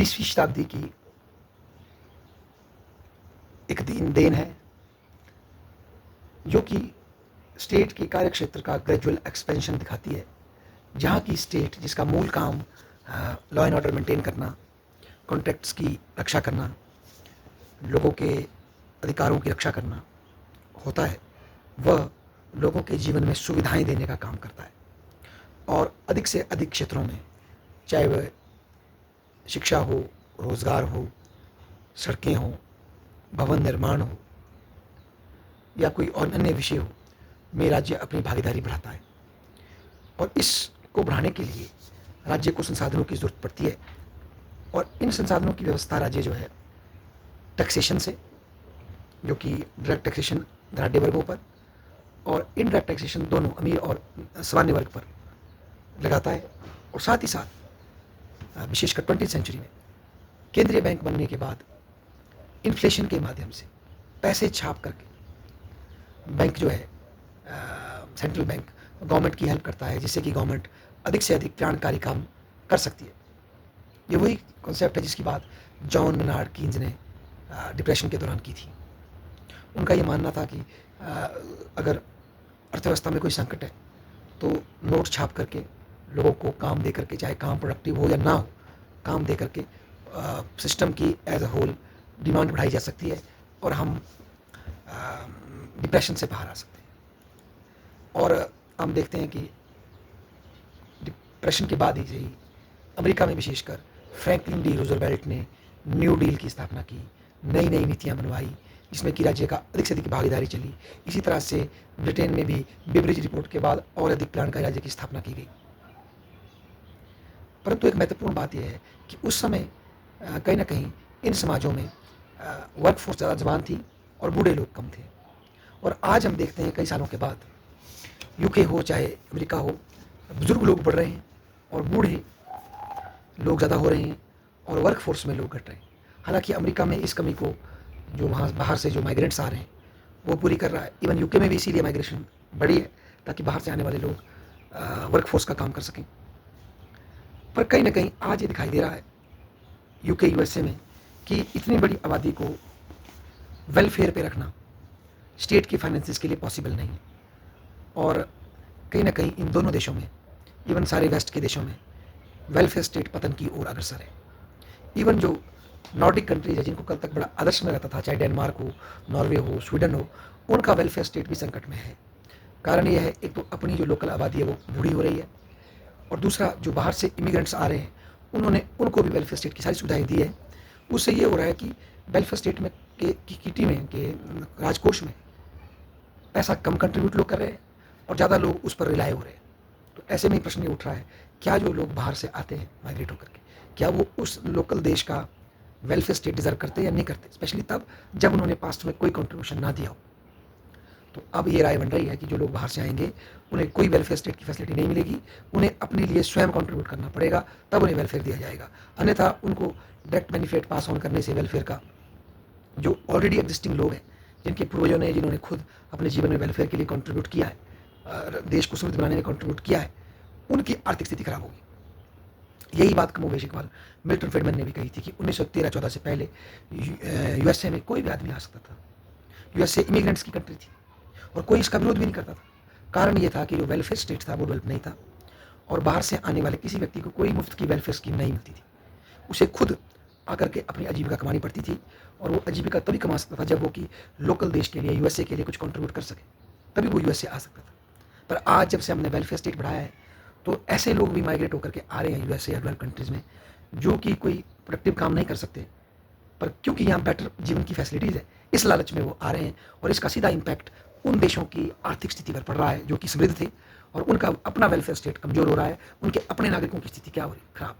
20वीं शताब्दी की एक देन है, जो कि स्टेट के कार्यक्षेत्र का ग्रेजुअल एक्सपेंशन दिखाती है, जहाँ की स्टेट जिसका मूल काम लॉ एंड ऑर्डर मेंटेन करना, कॉन्ट्रैक्ट्स की रक्षा करना, लोगों के अधिकारों की रक्षा करना होता है, वह लोगों के जीवन में सुविधाएं देने का काम करता है। और अधिक से अधिक क्षेत्रों में, चाहे वह शिक्षा हो, रोजगार हो, सड़कें हों, भवन निर्माण हो या कोई और अन्य विषय हो, में राज्य अपनी भागीदारी बढ़ाता है। और इसको बढ़ाने के लिए राज्य को संसाधनों की जरूरत पड़ती है, और इन संसाधनों की व्यवस्था राज्य जो है टैक्सेशन से, जो कि डायरेक्ट टैक्सेशन धनाढ़ वर्गों पर और इनडायरेक्ट टैक्सेशन दोनों अमीर और सामान्य वर्ग पर लगाता है। और साथ ही साथ विशेषकर 20वीं सेंचुरी में केंद्रीय बैंक बनने के बाद इन्फ्लेशन के माध्यम से पैसे छाप करके बैंक जो है सेंट्रल बैंक गवर्नमेंट की हेल्प करता है, जिससे कि गवर्नमेंट अधिक से अधिक कल्याणकारी काम कर सकती है। ये वही कॉन्सेप्ट है जिसकी बात जॉन मेनार्ड कीन्स ने डिप्रेशन के दौरान की थी। उनका ये मानना था कि अगर अर्थव्यवस्था में कोई संकट है तो नोट छाप करके लोगों को काम दे करके, चाहे काम प्रोडक्टिव हो या ना हो, काम दे करके सिस्टम की एज अ होल डिमांड बढ़ाई जा सकती है और हम डिप्रेशन से बाहर आ सकते हैं। और हम देखते हैं कि डिप्रेशन के बाद ही अमेरिका में विशेषकर फ्रैंकलिन डी रूजवेल्ट ने न्यू डील की स्थापना की, नई नई नीतियां बनवाई, जिसमें कि राज्य का अधिक से अधिक भागीदारी चली। इसी तरह से ब्रिटेन में भी बेब्रिज रिपोर्ट के बाद और अधिक कल्याणकारी राज्य की स्थापना की गई। परंतु एक महत्वपूर्ण बात यह है कि उस समय कहीं ना कहीं इन समाजों में वर्कफोर्स ज़्यादा जवान थी और बूढ़े लोग कम थे। और आज हम देखते हैं कई सालों के बाद यूके हो चाहे अमेरिका हो, बुजुर्ग लोग बढ़ रहे हैं और बूढ़े लोग ज़्यादा हो रहे हैं और वर्कफोर्स में लोग घट रहे हैं। हालांकि अमेरिका में इस कमी को जो वहाँ बाहर से जो माइग्रेंट्स आ रहे हैं वो पूरी कर रहा है। इवन यूके में भी इसीलिए माइग्रेशन बढ़ी है ताकि बाहर से आने वाले लोग वर्कफोर्स का काम कर सकें। पर कहीं ना कहीं आज ये दिखाई दे रहा है यूके यूएसए में कि इतनी बड़ी आबादी को वेलफेयर पे रखना स्टेट के फाइनेंसिस के लिए पॉसिबल नहीं है। और कहीं ना कहीं इन दोनों देशों में, इवन सारे वेस्ट के देशों में, वेलफेयर स्टेट पतन की ओर अग्रसर है। इवन जो नॉर्डिक कंट्रीज है जिनको कल तक बड़ा आदर्श में रहता था, चाहे डेनमार्क हो, नॉर्वे हो, स्वीडन हो, उनका वेलफेयर स्टेट भी संकट में है। कारण यह है, एक तो अपनी जो लोकल आबादी है वो बूढ़ी हो रही है, और दूसरा जो बाहर से इमिग्रेंट्स आ रहे हैं उनको भी वेलफेयर स्टेट की सारी सुविधाएं दी है। उससे ये हो रहा है कि वेलफेयर स्टेट में की किटी में के राजकोष में पैसा कम कंट्रीब्यूट लोग कर रहे हैं और ज़्यादा लोग उस पर रिलाय हो रहे हैं। तो ऐसे में प्रश्न ये उठ रहा है, क्या जो लोग बाहर से आते हैं माइग्रेट होकर के, क्या वो उस लोकल देश का वेलफेयर स्टेट डिजर्व करते हैं या नहीं करते, स्पेशली तब जब उन्होंने पास्ट में कोई कंट्रीब्यूशन ना दिया हो। तो अब ये राय बन रही है कि जो लोग बाहर से आएंगे उन्हें कोई वेलफेयर स्टेट की फैसिलिटी नहीं मिलेगी, उन्हें अपने लिए स्वयं कंट्रीब्यूट करना पड़ेगा, तब उन्हें वेलफेयर दिया जाएगा। अन्यथा उनको डायरेक्ट बेनिफिट पास ऑन करने से वेलफेयर का, जो ऑलरेडी एग्जिस्टिंग लोग हैं जिनके पूर्वजों ने, जिन्होंने खुद अपने जीवन में वेलफेयर के लिए कंट्रीब्यूट किया है, देश को समृद्ध बनाने में कंट्रीब्यूट किया है, उनकी आर्थिक स्थिति खराब होगी। यही बात कमोबेश इकबाल मिल्टन फ्रीडमैन ने भी कही थी कि 1913-14 से पहले यूएसए में कोई भी आदमी आ सकता था। यूएसए इमिग्रेंट्स की कंट्री थी और कोई इसका विरोध भी नहीं करता था। कारण ये था कि जो वेलफेयर स्टेट था वो डेवलप नहीं था और बाहर से आने वाले किसी व्यक्ति को कोई मुफ्त की वेलफेयर स्कीम नहीं मिलती थी। उसे खुद आकर के अपनी आजीविका कमानी पड़ती थी, और वो आजीविका तभी कमा सकता था जब वो कि लोकल देश के लिए, यूएसए के लिए कुछ कंट्रीब्यूट कर सके, तभी वो यूएसए आ सकता था। पर आज जब से हमने वेलफेयर स्टेट बढ़ाया है तो ऐसे लोग भी माइग्रेट होकर के आ रहे हैं यूएसए या डेवलप कंट्रीज में, जो कि कोई प्रोडक्टिव काम नहीं कर सकते, पर क्योंकि यहाँ बेटर जीवन की फैसिलिटीज़ है, इस लालच में वो आ रहे हैं। और इसका सीधा इम्पैक्ट उन देशों की आर्थिक स्थिति पर पड़ रहा है जो कि समृद्ध थे, और उनका अपना वेलफेयर स्टेट कमजोर हो रहा है, उनके अपने नागरिकों की स्थिति क्या हो रही है, खराब।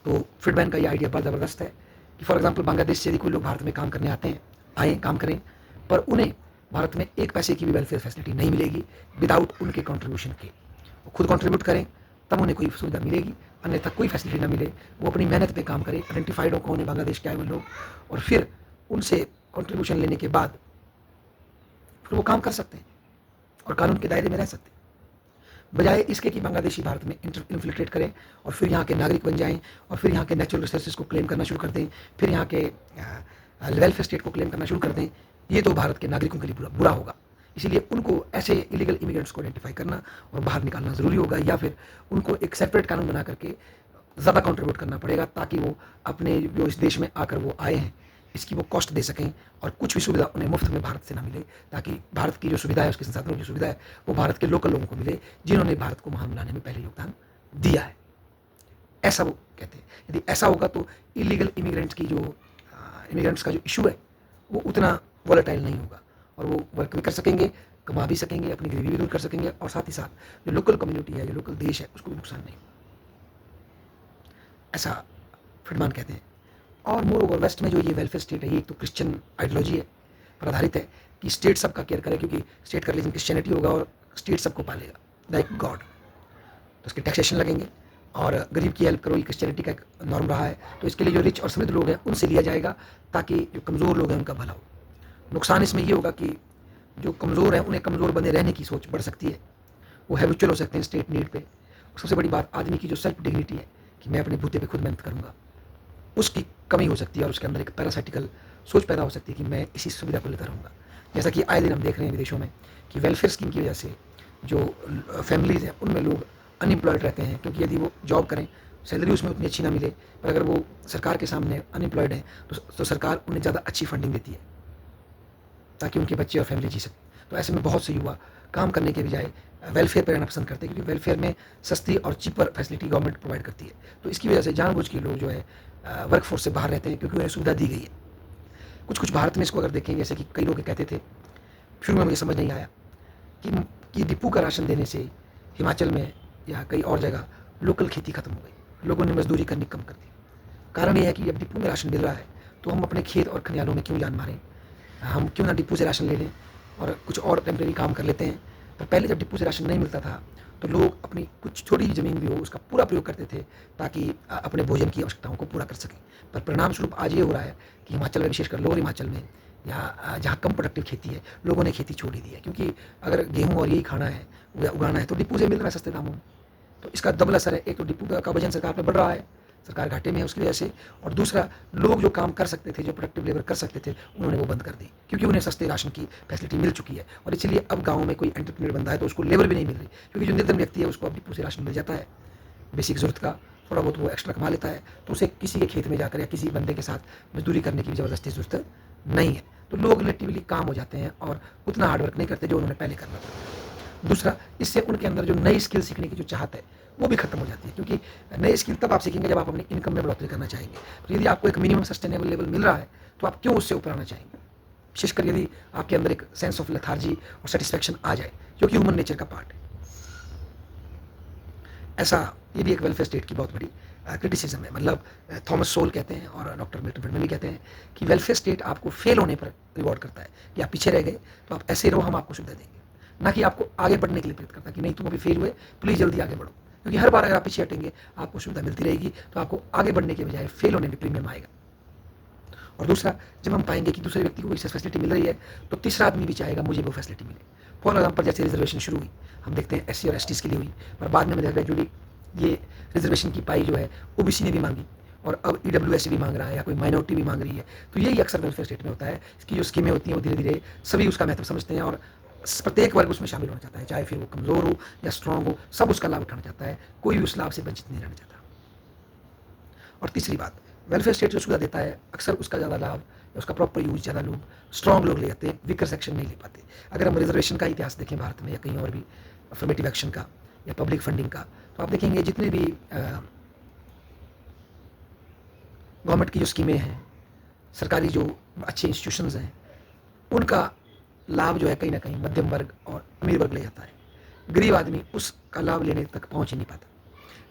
तो फ्रीडमैन का ये आइडिया बड़ा ज़बरदस्त है कि फॉर एग्जाम्पल बांग्लादेश से यदि कोई लोग भारत में काम करने आते हैं, आए काम करें, पर उन्हें भारत में एक पैसे की भी वेलफेयर फैसिलिटी नहीं मिलेगी विदाउट उनके कॉन्ट्रीब्यूशन के। वो खुद कॉन्ट्रीब्यूट करें तब उन्हें कोई सुविधा मिलेगी, अन्यथा कोई फैसिलिटी ना मिले। वो अपनी मेहनत पे काम करें, आइडेंटिफाइड हो कौन है बांग्लादेश के आए हुए लोग, और फिर उनसे कॉन्ट्रीब्यूशन लेने के बाद फिर वो काम कर सकते हैं और कानून के दायरे में रह सकते हैं। बजाय इसके कि बांग्लादेशी भारत में इन्फिल्ट्रेट करें और फिर यहाँ के नागरिक बन जाएं और फिर यहाँ के नेचुरल रिसोर्सेज को क्लेम करना शुरू कर दें, फिर यहाँ के वेलफेयर स्टेट को क्लेम करना शुरू कर दें, ये तो भारत के नागरिकों के लिए बुरा होगा। इसीलिए उनको ऐसे इलीगल इमिग्रेंट्स को आइडेंटिफाई करना और बाहर निकालना ज़रूरी होगा, या फिर उनको एक सेपरेट कानून बना करके ज़्यादा कंट्रीब्यूट करना पड़ेगा ताकि वो अपने जो इस देश में आकर वो आए हैं इसकी वो कॉस्ट दे सकें और कुछ भी सुविधा उन्हें मुफ्त में भारत से ना मिले, ताकि भारत की जो सुविधा है, उसके संसाधनों की सुविधा है, वो भारत के लोकल लोगों को मिले जिन्होंने भारत को महान बनाने में पहले योगदान दिया है। ऐसा वो कहते हैं। यदि ऐसा होगा तो इलीगल इमिग्रेंट्स का जो इशू है वो उतना वॉलेटाइल नहीं होगा और वो वर्क भी कर सकेंगे, कमा भी सकेंगे, अपनी गरीबी भी दूर कर सकेंगे और साथ ही साथ जो लोकल कम्युनिटी है, जो लोकल देश है, उसको भी नुकसान नहीं, ऐसा फ्रीडमान कहते हैं। और मोर ओवर वेस्ट में जो ये वेलफेयर स्टेट है, ये एक तो क्रिश्चियन आइडियोलॉजी है पर आधारित है कि स्टेट सबका केयर करे, क्योंकि स्टेट का रिलीजन क्रिश्चियनिटी होगा और स्टेट सबको पालेगा लाइक गॉड। तो उसके टैक्सेशन लगेंगे और गरीब की हेल्प करो, ये क्रिश्चियनिटी का एक नॉर्म रहा है। तो इसके लिए जो रिच और समृद्ध लोग हैं उनसे लिया जाएगा ताकि जो कमज़ोर लोग हैं उनका भला हो। नुकसान इसमें ये होगा कि जो कमज़ोर हैं उन्हें कमज़ोर बने रहने की सोच बढ़ सकती है, वो हैबिचुअल हो सकते हैं स्टेट नीड पे। सबसे बड़ी बात आदमी की जो सेल्फ डिग्निटी है कि मैं अपने बूते पे खुद मेहनत करूँगा, उसकी कमी हो सकती है और उसके अंदर एक पैरासाइटिकल सोच पैदा हो सकती है कि मैं इसी सुविधा को लेता रहूँगा। जैसा कि आए दिन हम देख रहे हैं विदेशों में कि वेलफेयर स्कीम की वजह से जो फैमिलीज़ हैं उनमें लोग अनएम्प्लॉयड रहते हैं, क्योंकि यदि वो जॉब करें सैलरी उसमें उतनी अच्छी ना मिले, पर अगर वो सरकार के सामने अनएम्प्लॉयड हैं तो सरकार उन्हें ज़्यादा अच्छी फंडिंग देती है ताकि उनके बच्चे और फैमिली जी सकें। तो ऐसे में बहुत से युवा काम करने के बजाय वेलफेयर पर रहना पसंद करते हैं, क्योंकि वेलफेयर में सस्ती और चीपर फैसिलिटी गवर्नमेंट प्रोवाइड करती है। तो इसकी वजह से जानबूझ के लोग जो है वर्कफोर्स से बाहर रहते हैं, क्योंकि उन्हें सुविधा दी गई है। कुछ भारत में इसको अगर देखें, जैसे कि कई लोग कहते थे, शुरू में मुझे समझ नहीं आया कि डिपू का राशन देने से हिमाचल में या कई और जगह लोकल खेती खत्म हो गई, लोगों ने मजदूरी करनी कम कर दी। कारण यह है कि जब डिपू में राशन मिल रहा है तो हम अपने खेत और खलिहानों में क्यों जान मारें, हम क्यों ना डिपू से राशन ले लें और कुछ और टेम्प्रेरी काम कर लेते हैं। तो पहले जब डिपू से राशन नहीं मिलता था तो लोग अपनी कुछ छोटी ज़मीन भी हो उसका पूरा प्रयोग करते थे ताकि अपने भोजन की आवश्यकताओं को पूरा कर सकें। पर परिणाम स्वरूप आज ये हो रहा है कि हिमाचल में, विशेषकर लोअर हिमाचल में या जहाँ कम प्रोडक्टिव खेती है, लोगों ने खेती छोड़ ही दी है, क्योंकि अगर गेहूँ और यही खाना है या उगाना है तो डिपू से मिल रहा है सस्ते दामों में। तो इसका डबल असर है, एक तो डिपू का वजन सरकार पर बढ़ रहा है, सरकार घाटे में है उसकी वजह से, और दूसरा लोग जो काम कर सकते थे, जो प्रोडक्टिव लेबर कर सकते थे, उन्होंने वो बंद कर दी क्योंकि उन्हें सस्ते राशन की फैसिलिटी मिल चुकी है। और इसलिए अब गाँव में कोई एंटरप्रेन्योर बनता है तो उसको लेबर भी नहीं मिल रही, क्योंकि जो निर्धन व्यक्ति है उसको अब डिपू से राशन मिल जाता है, बेसिक ज़रूरत का थोड़ा बहुत वो एक्स्ट्रा कमा लेता है, तो उसे किसी के खेत में जाकर या किसी बंदे के साथ मजदूरी करने की ज़बरदस्ती ज़रूरत नहीं है। तो लोग रिलेटिवली काम हो जाते हैं और उतना हार्डवर्क नहीं करते जो उन्होंने पहले करना था। दूसरा, इससे उनके अंदर जो नई स्किल सीखने की जो चाहत है वो भी खत्म हो जाती है, क्योंकि नई स्किल तब आप सीखेंगे जब आप अपनी इनकम में बढ़ोतरी करना चाहेंगे। तो यदि आपको एक मिनिमम सस्टेनेबल लेवल मिल रहा है तो आप क्यों उससे ऊपर आना चाहेंगे, विशेषकर यदि आपके अंदर एक सेंस ऑफ लेथार्जी और सेटिस्फैक्शन आ जाए, जो कि ह्यूमन नेचर का पार्ट है। ऐसा ये भी एक वेलफेयर स्टेट की बहुत बड़ी क्रिटिसिज्म है। मतलब थॉमस सोल कहते हैं और डॉक्टर मिल्टन फ्रीडमैन भी कहते हैं कि वेलफेयर स्टेट आपको फेल होने पर रिवॉर्ड करता है कि आप पीछे रह गए तो आप ऐसे रहो, हम आपको सुविधा देंगे, ना कि आपको आगे बढ़ने के लिए प्रेरित करता है कि नहीं तुम अभी फेल हुए, प्लीज़ जल्दी आगे बढ़ो। क्योंकि हर बार अगर आप पीछे हटेंगे आपको सुविधा मिलती रहेगी, तो आपको आगे बढ़ने के बजाय फेल होने में प्रीमियम आएगा। और दूसरा, जब हम पाएंगे कि दूसरे व्यक्ति को कोई फैसिलिटी मिल रही है तो तीसरा आदमी भी चाहेगा मुझे वो फैसिलिटी मिले। फॉर एग्जाम्पल, जैसे रिजर्वेशन शुरू हुई, हम देखते हैं SC और STs के लिए हुई, पर बाद में ग्रेजुअली ये रिजर्वेशन की पाई जो है OBC ने भी मांगी और अब EWS भी मांग रहा है या कोई माइनॉरिटी भी मांग रही है। तो यही अक्सर वेलफेयर स्टेट में होता है, इसकी जो स्कीमें होती हैं वो धीरे धीरे सभी उसका महत्व समझते हैं और प्रत्येक वर्ग उसमें शामिल होना चाहता है, चाहे फिर वो कमज़ोर हो या स्ट्रांग हो, सब उसका लाभ उठाना चाहता है, कोई भी उस लाभ से वंचित नहीं रहना चाहता। और तीसरी बात, वेलफेयर स्टेट जो सुविधा देता है अक्सर उसका ज़्यादा लाभ या उसका प्रॉपर यूज ज़्यादा लोग स्ट्रॉन्ग लोग ले जाते हैं, वीकर सेक्शन नहीं ले पाते। अगर हम रिजर्वेशन का इतिहास देखें भारत में या कहीं और भी, अफर्मेटिव एक्शन का या पब्लिक फंडिंग का, तो आप देखेंगे जितने भी गवर्नमेंट की जो स्कीमें हैं, सरकारी जो अच्छे इंस्टीट्यूशंस हैं, उनका लाभ जो है कहीं ना कहीं मध्यम वर्ग और अमीर वर्ग ले जाता है। गरीब आदमी उसका लाभ लेने तक पहुंच ही नहीं पाता।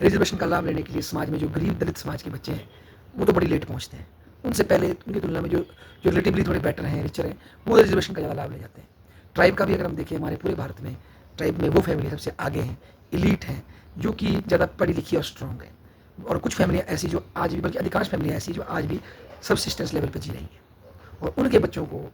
रिजर्वेशन का लाभ लेने के लिए समाज में जो गरीब दलित समाज के बच्चे हैं वो तो बड़ी लेट पहुंचते हैं, उनसे पहले उनकी तुलना में जो जो रिलेटिवली थोड़े बेटर हैं, रिचर हैं, वो रिजर्वेशन का ज़्यादा लाभ ले जाते हैं। ट्राइब का भी अगर हम देखें, हमारे पूरे भारत में ट्राइब में वो फैमिली सबसे आगे हैं, इलीट हैं, जो कि ज़्यादा पढ़ी लिखी और स्ट्रॉन्ग है। और कुछ फैमिलियाँ ऐसी जो आज भी, बल्कि अधिकांश फैमिलियाँ ऐसी जो आज भी सबसिस्टेंस लेवल पर जी रही हैं और उनके बच्चों को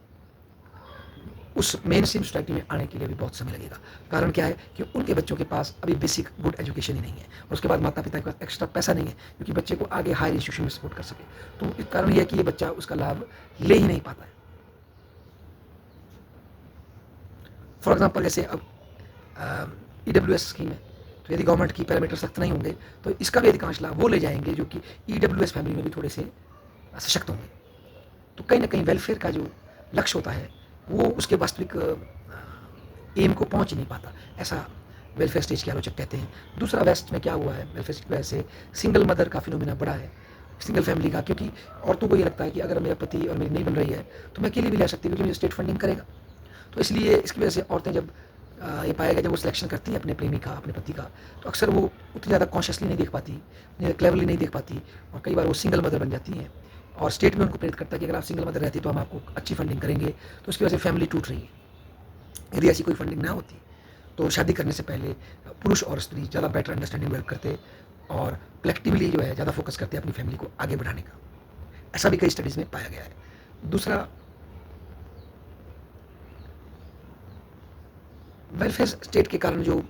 उस मेन स्ट्रीम सोसाइटी में आने के लिए भी बहुत समय लगेगा। कारण क्या है कि उनके बच्चों के पास अभी बेसिक गुड एजुकेशन ही नहीं है, और उसके बाद माता पिता के पास एक्स्ट्रा पैसा नहीं है क्योंकि बच्चे को आगे हायर इंस्टीट्यूशन में सपोर्ट कर सके। तो एक कारण यह है कि ये बच्चा उसका लाभ ले ही नहीं पाता है। फॉर एग्जाम्पल जैसे अब EWS स्कीम है, तो यदि गवर्नमेंट की पैरामीटर सख्त नहीं होंगे तो इसका भी अधिकांश लाभ वो ले जाएंगे जो कि EWS फैमिली में भी थोड़े से सशक्त होंगे। तो कहीं ना कहीं वेलफेयर का जो लक्ष्य होता है वो उसके वास्तविक एम को पहुंच ही नहीं पाता, ऐसा वेलफेयर स्टेज के आलोचक कहते हैं। दूसरा, वेस्ट में क्या हुआ है वेलफेयर स्टेज की वजह से, सिंगल मदर का फिनोमिना बढ़ा है, सिंगल फैमिली का, क्योंकि औरतों को ये लगता है कि अगर मेरा पति और मेरी नहीं बन रही है तो मैं अकेले भी ले सकती हूँ क्योंकि मुझे स्टेट फंडिंग करेगा। तो इसलिए इसकी वजह से औरतें जब ये पाया गया जब वो सिलेक्शन करती हैं अपने प्रेमी का, अपने पति का, तो अक्सर वो उतनी ज़्यादा कॉन्शियसली नहीं देख पाती, क्लेवरली नहीं देख पाती, और कई बार वो सिंगल मदर बन जाती हैं। और स्टेट में उनको प्रेरित करता है कि अगर आप सिंगल मदर रहती तो हम आपको अच्छी फंडिंग करेंगे। तो उसकी वजह से फैमिली टूट रही है। यदि ऐसी कोई फंडिंग ना होती तो शादी करने से पहले पुरुष और स्त्री ज़्यादा बेटर अंडरस्टैंडिंग डेवलप करते और कलेक्टिवली जो है ज़्यादा फोकस करते अपनी फैमिली को आगे बढ़ाने का। ऐसा भी कई स्टडीज़ में पाया गया है। दूसरा, वेलफेयर स्टेट के कारण जो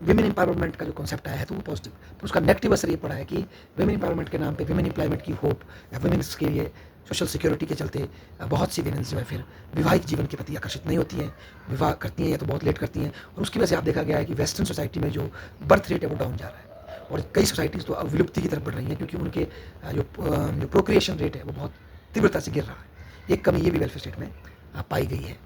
विमेन एम्पावरमेंट का जो कॉन्सेप्ट आया है तो वो पॉजिटिव, तो उसका नेगेटिव असर ये पड़ा है कि विमेन एम्पावरमेंट के नाम पे विमेन एम्प्लॉयमेंट की होप या विमेन्स के लिए सोशल सिक्योरिटी के चलते बहुत सी विमेन्स जो है फिर वैवाहिक जीवन के प्रति आकर्षित नहीं होती हैं, विवाह करती हैं या तो बहुत लेट करती हैं, और उसकी वजह से आप देखा गया है कि वेस्टर्न सोसाइटी में जो बर्थ रेट है वो डाउन जा रहा है, और कई सोसाइटीज़ तो अब विलुप्ति की तरफ बढ़ रही हैं क्योंकि उनके जो प्रोक्रिएशन रेट है वो बहुत तीव्रता से गिर रहा है। एक कमी ये भी वेलफेयर स्टेट में पाई गई है।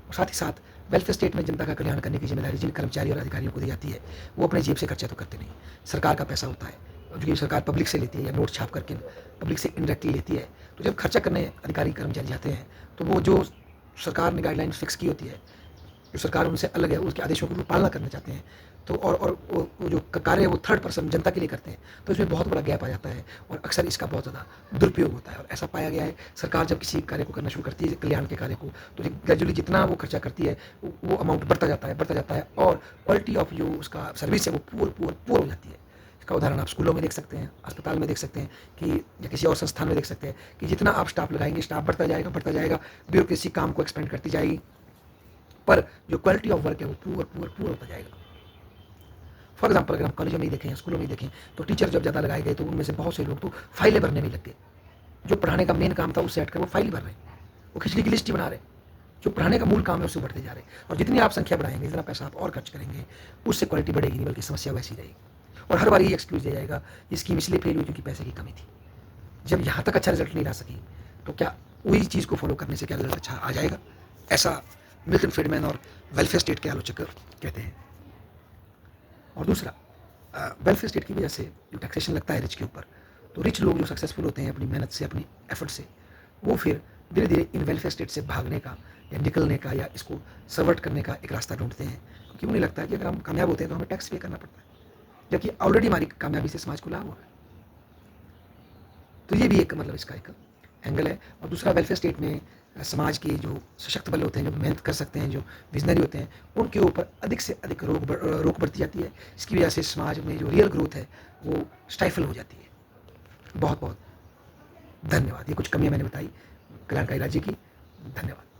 और साथ ही साथ वेलफेयर स्टेट में जनता का कल्याण करने की जिम्मेदारी जिन कर्मचारी और अधिकारियों को दी जाती है वो अपने जेब से खर्चा तो करते नहीं, सरकार का पैसा होता है, क्योंकि सरकार पब्लिक से लेती है या नोट छाप करके पब्लिक से इनडायरेक्टली लेती है। तो जब खर्चा करने अधिकारी कर्मचारी जाते हैं तो वो जो सरकार ने गाइडलाइन फिक्स की होती है, जो सरकार उनसे अलग है, उसके आदेशों की पालना करना चाहते हैं, तो और वो जो कार्य है वो थर्ड पर्सन जनता के लिए करते हैं, तो इसमें बहुत बड़ा गैप आ जाता है और अक्सर इसका बहुत ज़्यादा दुरुपयोग होता है। और ऐसा पाया गया है सरकार जब किसी कार्य को करना शुरू करती है, कल्याण के कार्य को, तो ग्रेजुअली जितना वो खर्चा करती है वो अमाउंट बढ़ता जाता है और क्वालिटी ऑफ जो उसका सर्विस है वो पुअर हो जाती है। इसका उदाहरण आप स्कूलों में देख सकते हैं, अस्पताल में देख सकते हैं कि या किसी और संस्थान में देख सकते हैं कि जितना आप स्टाफ लगाएंगे स्टाफ बढ़ता जाएगा, ब्यूरोक्रेसी काम को एक्सपेंड करती जाएगी, पर जो क्वालिटी ऑफ वर्क है वो पुअर होता जाएगा। फॉर एग्जाम्पल अगर हम कॉलेजों में ही देखें, स्कूलों में ही देखें, तो टीचर जब ज़्यादा लगाए गए तो उनमें से बहुत से लोग तो फाइलें भरने में लग गए। जो पढ़ाने का मेन काम था उससे हटकर वो फाइल भर रहे हैं, वो खिचड़ी की लिस्ट ही बना रहे हैं। जो पढ़ाने का मूल काम है उससे बढ़ते जा रहे हैं, और जितनी आप संख्या बढ़ाएंगे, जितना पैसा आप और खर्च करेंगे, उससे क्वालिटी बढ़ेगी नहीं बल्कि समस्या वैसी रहेगी। और हर बार ये एक्सक्यूज दिया जाएगा ये स्कीम इसलिए फेल हुई क्योंकि पैसे की कमी थी। जब यहाँ तक अच्छा रिजल्ट नहीं ला सकी तो क्या वही चीज़ को फॉलो करने से क्या रिजल्ट अच्छा आ जाएगा? ऐसा मिल्टन फ्रीडमैन और वेलफेयर स्टेट के आलोचक कहते हैं। और दूसरा, वेलफेयर स्टेट की वजह से जो टैक्सेशन लगता है रिच के ऊपर, तो रिच लोग जो सक्सेसफुल होते हैं अपनी मेहनत से, अपनी एफर्ट से, वो फिर धीरे धीरे इन वेलफेयर स्टेट से भागने का या निकलने का या इसको सर्वर्ट करने का एक रास्ता ढूंढते हैं, क्योंकि उन्हें लगता है कि अगर हम कामयाब होते हैं तो हमें टैक्स पे करना पड़ता है, जबकि ऑलरेडी हमारी कामयाबी से समाज को लाभ हो रहा है। तो ये भी एक मतलब इसका एक एंगल है। और दूसरा, वेलफेयर स्टेट में समाज के जो सशक्त बल होते हैं, जो मेहनत कर सकते हैं, जो विजनरी होते हैं, उनके ऊपर अधिक से अधिक रोक बढ़ती जाती है। इसकी वजह से समाज में जो रियल ग्रोथ है वो स्टाइफल हो जाती है। बहुत बहुत धन्यवाद। ये कुछ कमियां मैंने बताई कल्याणकारी राज्य की। धन्यवाद।